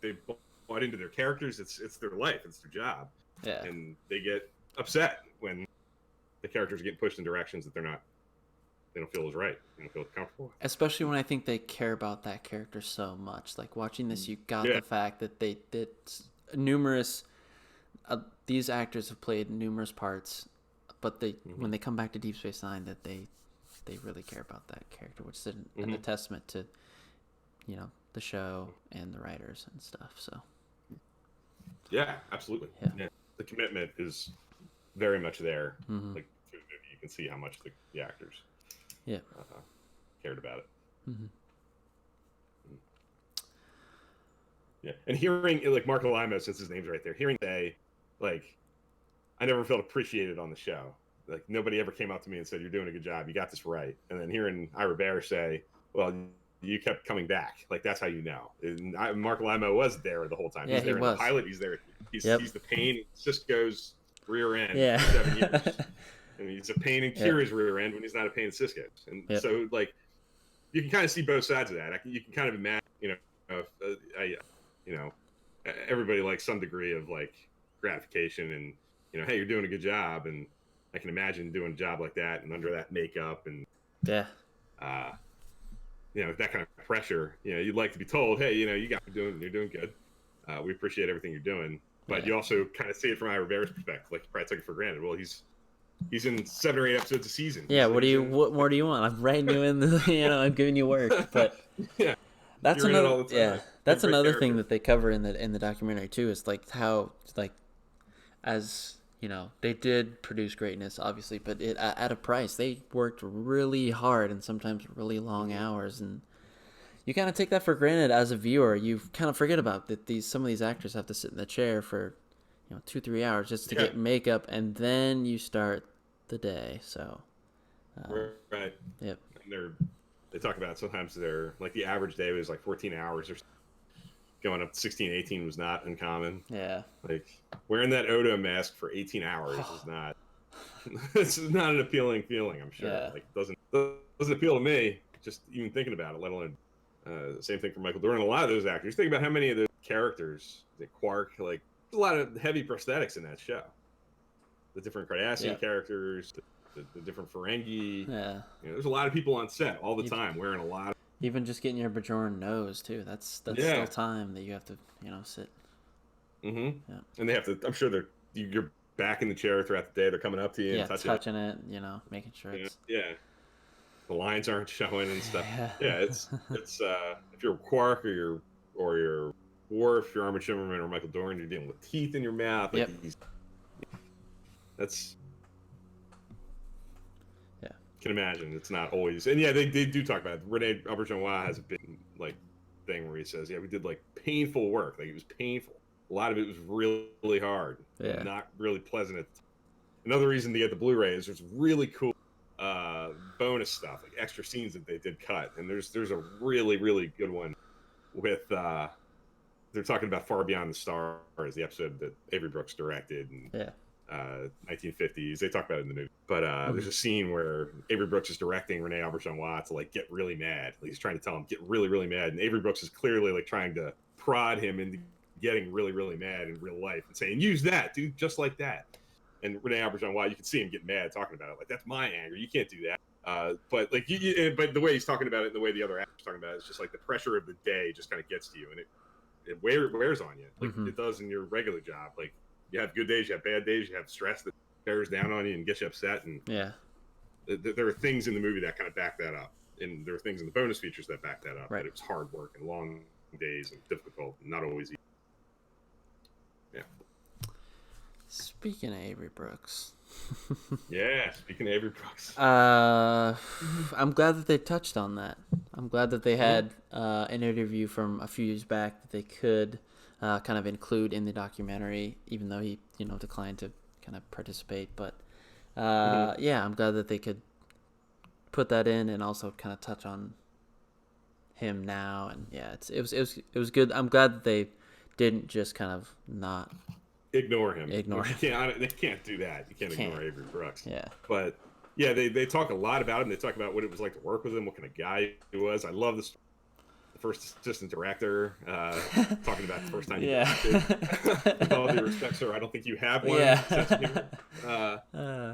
They bought into their characters. It's their life. It's their job. Yeah. And they get upset when the characters are getting pushed in directions that they don't feel is right. They don't feel comfortable. Especially when I think they care about that character so much. Like watching this, you got the fact that they did numerous. These actors have played numerous parts, but when they come back to Deep Space Nine, that they really care about that character, which is a testament to, the show and the writers and stuff. So. Yeah, absolutely. Yeah. The commitment is very much there. Like through the movie, you can see how much the actors cared about it. Yeah, and hearing like Mark Limo, since his name's right there, hearing say, like, I never felt appreciated on the show. Like nobody ever came up to me and said, "You're doing a good job. You got this right." And then hearing Ira Bear say, "Well, you kept coming back." Like that's how you know. And Mark Limo was there the whole time. Yeah, he's there he in was. the pilot. He's there. He's the pain in Sisko's rear end for 7 years. And he's a pain in Kira's rear end when he's not a pain in Sisko's. And so like you can kind of see both sides of that. You can kind of imagine, everybody likes some degree of like gratification and hey, you're doing a good job, and I can imagine doing a job like that and under that makeup and that kind of pressure. You'd like to be told, hey, you're doing good. We appreciate everything you're doing, but you also kind of see it from Ira Bear's perspective. Like you probably took it for granted. Well, he's in 7 or 8 episodes a season. Yeah. What more do you want? I'm writing you in I'm giving you work, but that's another. Yeah, that's another thing that they cover in the documentary too. Is like how as they did produce greatness, obviously, but at a price. They worked really hard and sometimes really long hours, and you kind of take that for granted as a viewer. You kind of forget about that. Some of these actors have to sit in the chair for 2-3 hours just to get makeup, and then you start the day. So, right. Yep. And they talk about sometimes they're like the average day was like 14 hours or going up to 16, 18 was not uncommon. Yeah. Like wearing that Odo mask for 18 hours is not. This is not an appealing feeling. I'm sure. Yeah. Like doesn't appeal to me. Just even thinking about it, let alone. Same thing for Michael Dorn. A lot of those actors. Think about how many of those characters, Quark, like there's a lot of heavy prosthetics in that show. The different Cardassian characters, the different Ferengi. Yeah. There's a lot of people on set all the time wearing a lot. Even just getting your Bajoran nose too. That's still time that you have to sit. Yeah. And they have to. I'm sure you're back in the chair throughout the day. They're coming up to you and touching it. Making sure it's. Yeah. The lines aren't showing and stuff. Yeah, it's if you're Quark or you're Worf, you're Armin Shimmerman or Michael Dorn, you're dealing with teeth in your mouth. Like that's can imagine it's not always. And they do talk about it. Rene Auberjonois has a big like thing where he says, we did like painful work. Like it was painful. A lot of it was really, really hard. Not really pleasant. Another reason to get the Blu-ray is there's really cool bonus stuff, like extra scenes that they did cut, and there's a really, really good one with they're talking about Far Beyond the Stars, the episode that Avery Brooks directed in 1950s. They talk about it in the movie, but there's a scene where Avery Brooks is directing Rene Auberjonois to like get really mad. Like, he's trying to tell him get really, really mad, and Avery Brooks is clearly like trying to prod him into getting really, really mad in real life and saying, use that, dude, just like that. And Rene Auberjonois, you can see him get mad talking about it. Like, that's my anger. You can't do that. But like, but the way he's talking about it, and the way the other actors talking about it, it's just like the pressure of the day just kind of gets to you, and it wears on you, like it does in your regular job. Like, you have good days, you have bad days, you have stress that bears down on you and gets you upset. And there are things in the movie that kind of back that up, and there are things in the bonus features that back that up. Right. That it was hard work and long days and difficult, and not always easy. Yeah. Speaking of Avery Brooks. Speaking of Avery Brooks. I'm glad that they touched on that. I'm glad that they had an interview from a few years back that they could kind of include in the documentary, even though he, declined to kind of participate. But I'm glad that they could put that in and also kind of touch on him now. And it was good. I'm glad that they didn't just kind of not ignore him. Ignore him. They can't do that. You can't ignore Avery Brooks. Yeah. But yeah, they talk a lot about him. They talk about what it was like to work with him, what kind of guy he was. I love the first assistant director talking about the first time you directed. With all due respect, sir, I don't think you have one. Yeah.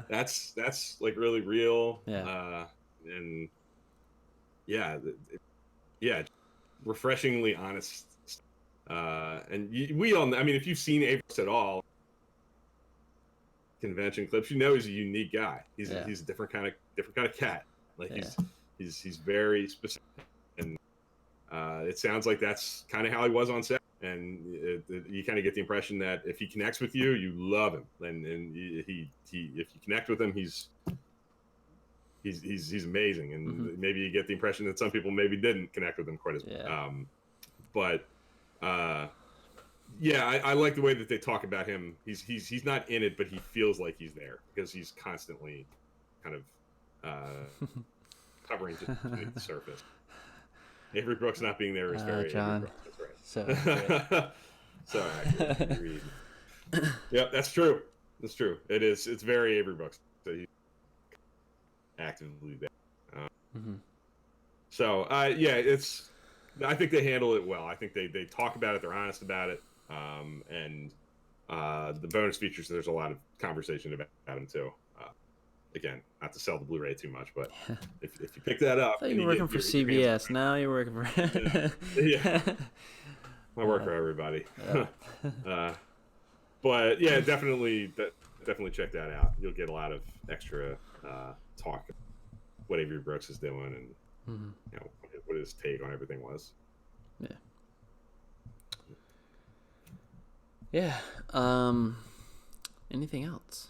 That's like really real. Yeah. And yeah, yeah, refreshingly honest. And we all, I mean, if you've seen Avery Brooks at all, convention clips, you know he's a unique guy. He's a different kind of cat. Like he's very specific, and it sounds like that's kind of how he was on set. And you kind of get the impression that if he connects with you, you love him, and he if you connect with him, he's amazing. And maybe you get the impression that some people maybe didn't connect with him quite as well. But yeah, I like the way that they talk about him. He's not in it, but he feels like he's there because he's constantly kind of covering just beneath the surface. Avery Brooks not being there is very John. Avery Brooks. That's right. So accurate. Yep, that's true. That's true. It is. It's very Avery Brooks. So he's actively there. So yeah, it's. I think they handle it well. I think they talk about it. They're honest about it. And the bonus features, there's a lot of conversation about them too. Again, not to sell the Blu-ray too much, but if you pick that up, I thought you were working for CBS. Now you're working for. Yeah, I work for everybody. But yeah, definitely check that out. You'll get a lot of extra talk what Avery Brooks is doing and you know what his take on everything was. Yeah. Anything else?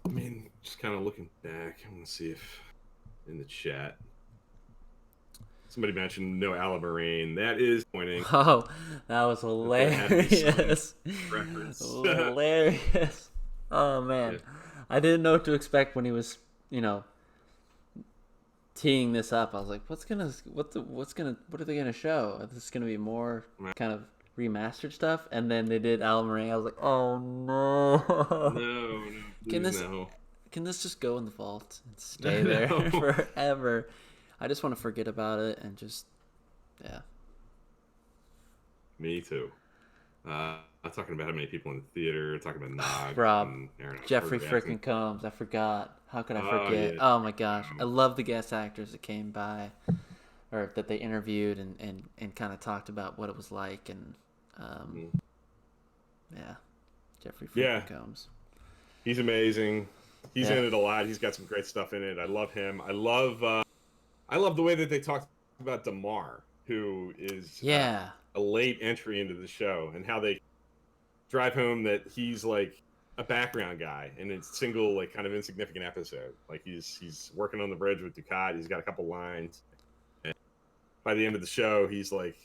I mean, just kind of looking back, I'm gonna see if in the chat somebody mentioned no Ala Moraine. That is pointing. Oh, that was hilarious. Reference. Hilarious. Oh man, I didn't know what to expect when he was, teeing this up. I was like, what are they gonna show? Is this gonna be more kind of remastered stuff? And then they did Ala Moraine. I was like, oh no. No, can this just go in the vault and stay there forever? I just want to forget about it and just Me too. I'm talking about how many people in the theater, talking about Nog, Rob, and Jeffrey freaking Combs. I forgot. How could I forget? Yeah. Oh my gosh. I love the guest actors that came by or that they interviewed and kind of talked about what it was like and Jeffrey freaking Combs. He's amazing. He's in it a lot. He's got some great stuff in it. I love him. I love the way that they talked about Damar, who is a late entry into the show, and how they drive home that he's like a background guy in a single like kind of insignificant episode. Like he's working on the bridge with Ducat. He's got a couple lines, and by the end of the show, he's like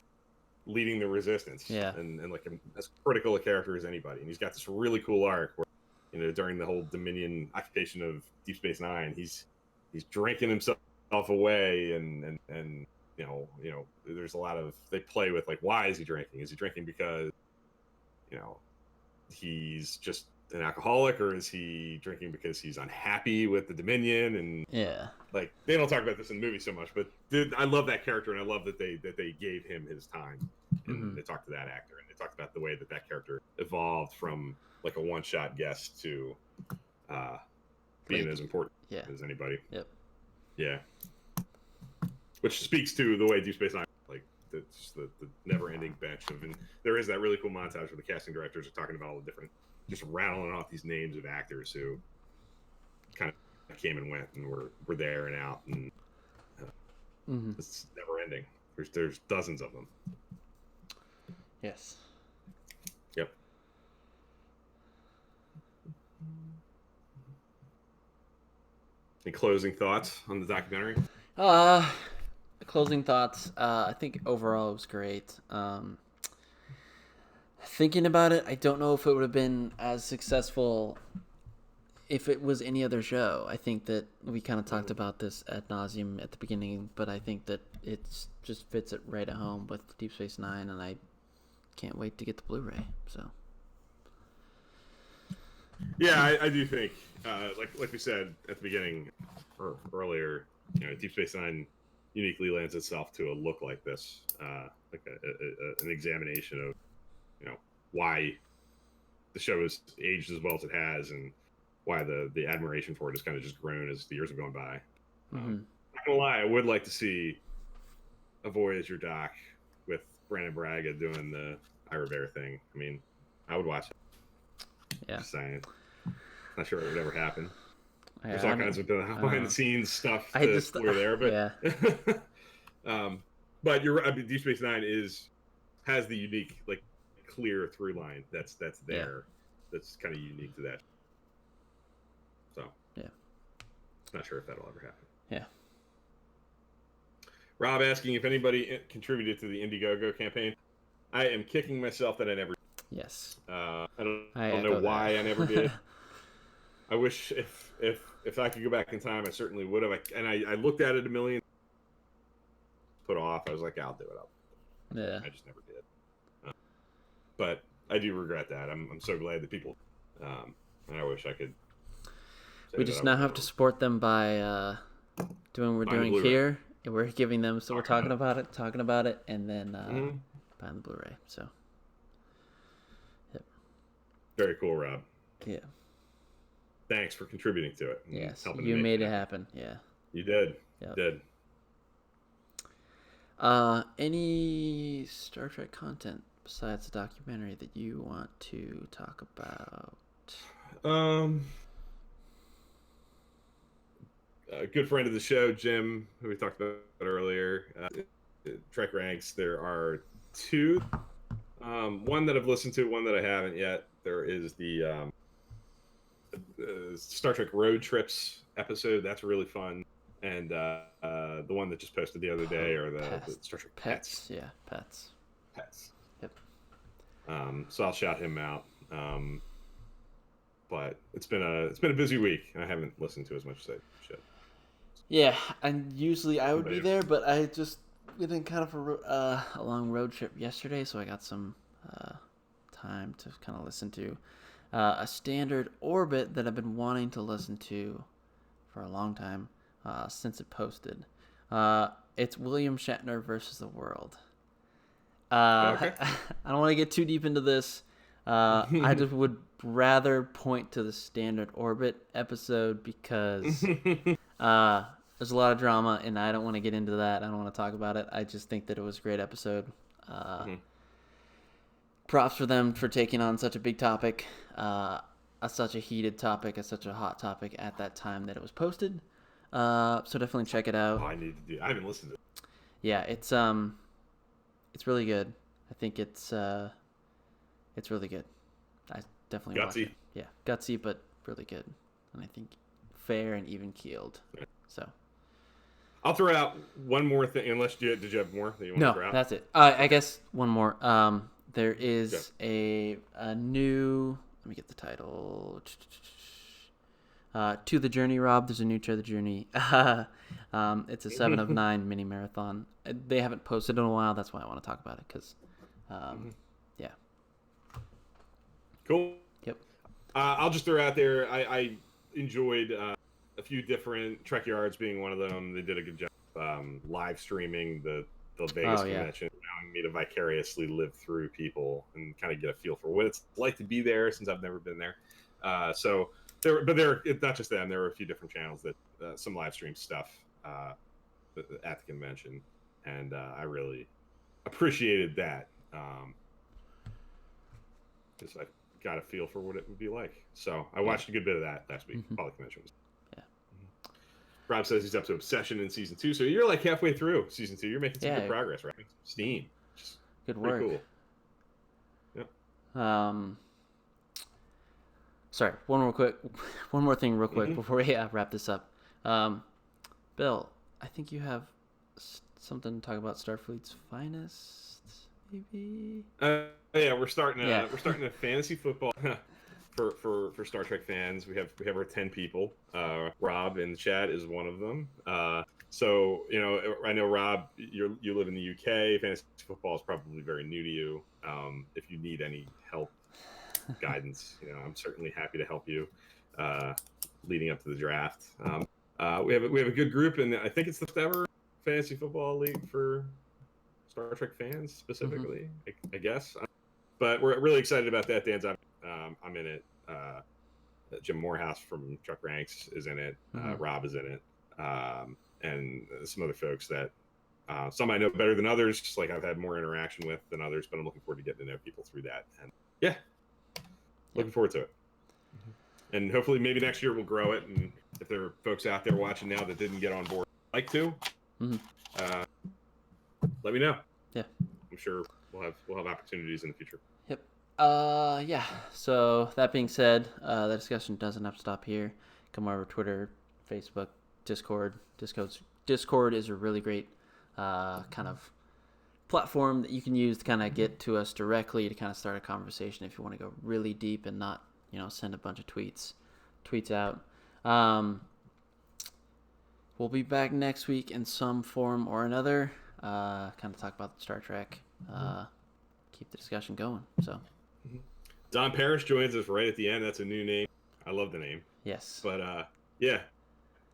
leading the resistance. And like as critical a character as anybody. And he's got this really cool arc where during the whole Dominion occupation of Deep Space Nine, he's drinking himself away and there's a lot of they play with like, why is he drinking? Is he drinking because he's just an alcoholic, or is he drinking because he's unhappy with the Dominion? And like they don't talk about this in the movie so much, but I love that character, and I love that they gave him his time, and they talked to that actor, and they talked about the way that character evolved from like a one-shot guest to being as important as anybody. Which speaks to the way Deep Space Nine, like the never-ending bench of, and there is that really cool montage where the casting directors are talking about all the different, just rattling off these names of actors who kind of came and went and were there and out, and it's never-ending. There's dozens of them. Yes. Yep. Any closing thoughts on the documentary? Closing thoughts. I think overall it was great. Thinking about it, I don't know if it would have been as successful if it was any other show. I think that we kind of talked about this ad nauseum at the beginning, but I think that it just fits it right at home with Deep Space Nine, and I can't wait to get the Blu-ray. So Yeah, I do think, like we said at the beginning or earlier, Deep Space Nine uniquely lends itself to a look like this, like an examination of why the show has aged as well as it has, and why the admiration for it has kind of just grown as the years have gone by. Not gonna lie, I would like to see a Voyager doc with Brandon Braga doing the Ira Bear thing. I mean, I would watch it. Yeah. Just saying. Not sure it would ever happen. Yeah, There's all kinds of behind the scenes stuff to explore there, but yeah. But Deep Space Nine has the unique, like, clear through line that's there. Yeah. That's kind of unique to that. So yeah, not sure if that'll ever happen. Yeah. Rob asking if anybody contributed to the Indiegogo campaign. I am kicking myself that I never. Yes. I don't know why I never did. I wish if I could go back in time, I certainly would have. I looked at it a million. Put off. I was like, I'll do it. Yeah. I just never did. But I do regret that. I'm so glad that people. And I wish I could. We just now have to support them by doing what we're doing here. We're giving them, so we're talking about it, and then buying the Blu-ray. So. Yep. Very cool, Rob. Yeah. Thanks for contributing to it. Yes, you made it happen. Yeah. You did. Yep. You did. Any Star Trek content besides the documentary that you want to talk about? A good friend of the show, Jim, who we talked about earlier, Trek Ranks. There are two. One that I've listened to, one that I haven't yet. There is the Star Trek Road Trips episode. That's really fun. And the one that just posted the other day, or the Star Trek Pets. Yeah, Pets. Yep. So I'll shout him out. But it's been a busy week, and I haven't listened to as much as I should. Yeah, and usually I would be there, but I just been kind of a long road trip yesterday, so I got some time to kind of listen to a standard orbit that I've been wanting to listen to for a long time since it posted. It's William Shatner versus the World. Okay. I don't want to get too deep into this. I just would rather point to the standard orbit episode because there's a lot of drama, and I don't want to get into that. I don't want to talk about it. I just think that it was a great episode. Props for them for taking on such a big topic, such a heated topic, such a hot topic at that time that it was posted. So definitely check it out. Oh, I haven't listened to it. Yeah, it's really good. I think it's really good. I definitely watch it. Yeah, gutsy, but really good. And I think fair and even keeled. So I'll throw out one more thing. Unless did you have more that you want to throw out? No, that's it. I guess one more. There is a new. Let me get the title. To the Journey, Rob. There's a new To the Journey. It's a 7 of 9 mini marathon. They haven't posted in a while. That's why I want to talk about it because, yeah. Cool. Yep. I'll just throw out there. I enjoyed a few different Trek Yards being one of them. They did a good job live streaming the Vegas convention, allowing me to vicariously live through people and kind of get a feel for what it's like to be there since I've never been there. So it's not just them. There were a few different channels that some live stream stuff at the convention, and I really appreciated that because I got a feel for what it would be like. So I watched a good bit of that last week. All the conventions. Rob says he's up to Obsession in season 2, so you're like halfway through season 2. You're making some good progress, right? Steam. Just good work. Cool. Yep. Sorry, one more thing real quick before we wrap this up. Bill, I think you have something to talk about Starfleet's finest, maybe? Yeah, we're starting a fantasy football for Star Trek fans. We have our 10 people. Rob in the chat is one of them. So I know Rob, you live in the UK. Fantasy football is probably very new to you. If you need any help guidance. I'm certainly happy to help you leading up to the draft. We have a good group, and I think it's the first ever fantasy football league for Star Trek fans specifically. I guess. But we're really excited about that, Dan. I'm in it. Jim Morehouse from Chuck Ranks is in it. Rob is in it, and some other folks that some I know better than others. Just like I've had more interaction with than others, but I'm looking forward to getting to know people through that. And yeah, looking forward to it. And hopefully, maybe next year we'll grow it. And if there are folks out there watching now that didn't get on board, like to, let me know. Yeah, I'm sure we'll have opportunities in the future. Yep. Yeah. So that being said, the discussion doesn't have to stop here. Come over to Twitter, Facebook, Discord. Discord is a really great kind of platform that you can use to kind of get to us directly to kind of start a conversation if you want to go really deep and not, send a bunch of tweets out. We'll be back next week in some form or another. Kind of talk about Star Trek. Keep the discussion going. So, Don Parrish joins us right at the end. That's a new name. I love the name. Yes. But yeah,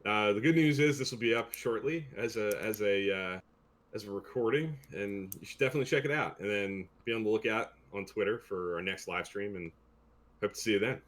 the good news is this will be up shortly as a recording, and you should definitely check it out. And then be on the lookout on Twitter for our next live stream, and hope to see you then.